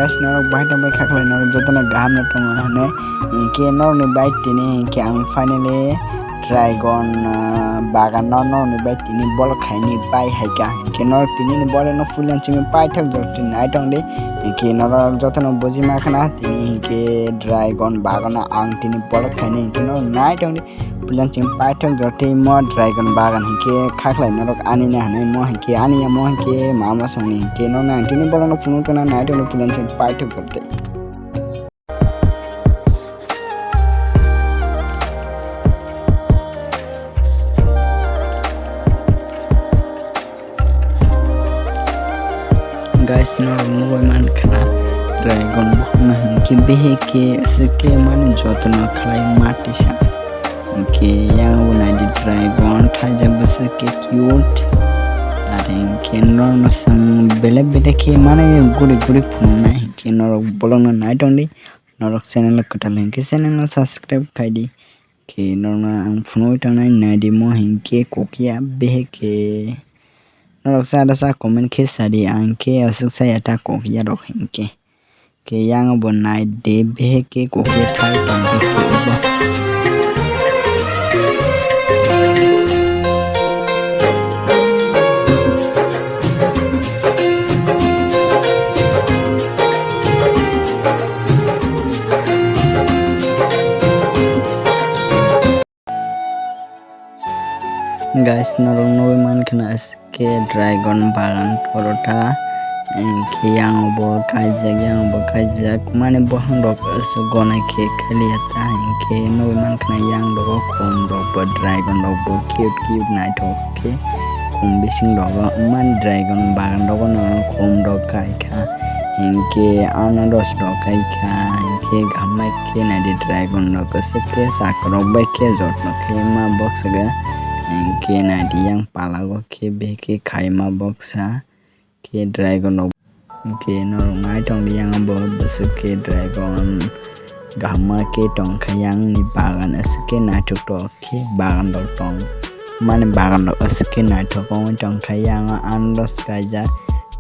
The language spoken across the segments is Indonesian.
guys norok bai tang bai khaklai norok jotona gaham na tongo hane ke norok ni bai tini ke ang finally dragon bagan norok ni bai tini bol khaini bai haika ke norok tini ni bol no fulan chimi pai thak jor tin nai tong de ke norok jotona bojima khana tini ke dragon bagan ang tini bol khaini ke norok nai tong de fulan chimi pai thak jor te mo dragon bagan ke khaklai norok ani na hane mo ke ani ya mo ke mama songni ke no na tini bol no punu tona nai tong de fulan chimi pai thak jor te guys norok nubai man khana dragon na hinki behe ke asike man jotno khlai mati sa ke yang una di dragon thaja basike cute are ke norok sam bele bele ke mane guri guri phunna ke norok bolong na nai tong di norok channel Kwtal hinki channel no subscribe khaidi ke norok ang phunoi tang nai nai di mo hinki kokya behe ke norok sada sa comment ke sari angke asuk saya ta kokya rok hinke ke yang bo nai de behe ke kokya thai tang ke bo guys norok noi man khana ke dragon bagan porota ke yang bo kaijak mane bohang rok asu gona ke kaliata ke noi man khana yang do kum do bo dragon do bo cute nai to ke kum bising do man dragon bagan do no kum do kai kha ke anados do kai kha ke gamai ke na di dragon do ke sakro ba ke jot no ke ma box ga ke na di yang palago ke be ke khaima boxa ke dragon ke no ngai tong di yang bo bas ke dragon gama ke tong khayang ni bagan aske na tuk to ke bagan do tong mane bagan do aske na to ko tong khayang andos kaja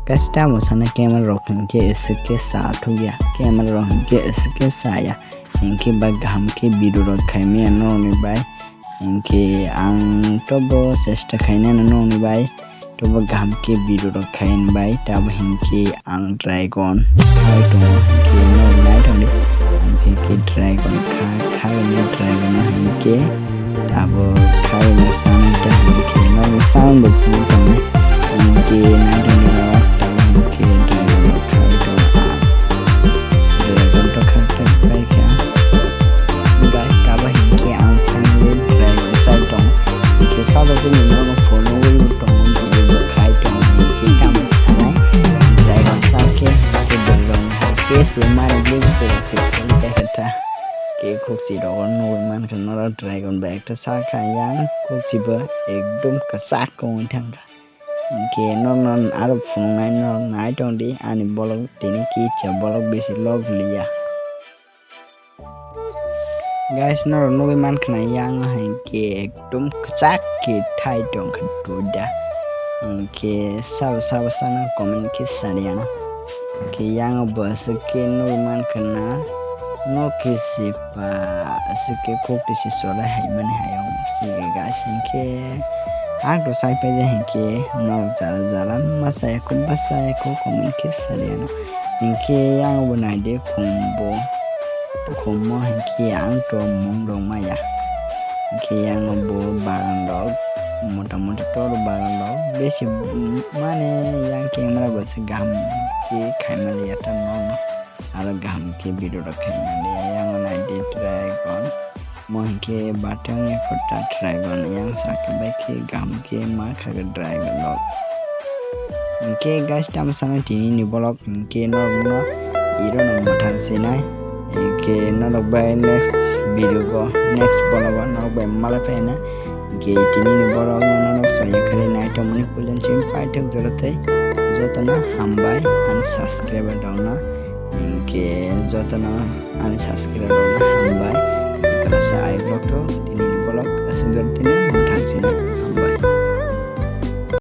kasta musana kemal rokhan ke aske sa thuya kemal rokhan ke aske saya inke bagam ke bidu ro khaime no ni bai inke ang tobo sesta khaina no ni bai tobo gam ke bidu ro khain bai tab hinke ang dragon hai to ke no nai to ni ke dragon khai ni dragon hinke tab khai na san ta hinke no san bo pu to ni hinke nai to ni ro tab hinke dragon khai to dragon to khai ta bai kya guys tab hinke ang sao cái mình nó phổ nó với một trong những cái được khai trong những cái trăm này lại còn sao cái đường lòng cái sự mà nó biết từ sự cái hết cái cuộc gì đó nó mà nó là dragon back ta sa khai yang cuộc gì bữa एकदम cả sát con thằng cả cái nó ở phòng này nó nãy trong đi anh bolong tini ki cha bolong besi log liya guys norok nubai man khana yang ke ekdom kachak ke thai tong khuda ke sab sana comment ke sariana ke yang bas ke nubai man khana no ke sipa asike kokti si sola hai man hayong si guys ke agro sai pe ke norok jala masaya ko comment ke sariana ke yang bonai de khumbo kumo hinki ang to mong dong maya hinki yang bo bagan dog मोटा to bagan dog besi mane yang camera basa gam ki khaima liata no ara gam ki video ra khaima liya yang na di dragon mo hinki batang e phota dragon yang sakbai ki gam ki ma khaga dragon dog hinki guys tam sana tini ni blog hinki no iro no matang sinai ke norok bai next video ko next bologo norok bai mala pena ke tini ni borok norok soya khali nai to mani pulen sim pai thak jorotai jotona hambai an subscriber dongna ke jotona an subscriber dongna hambai ikara sa ai blog to tini ni bolog asundar tini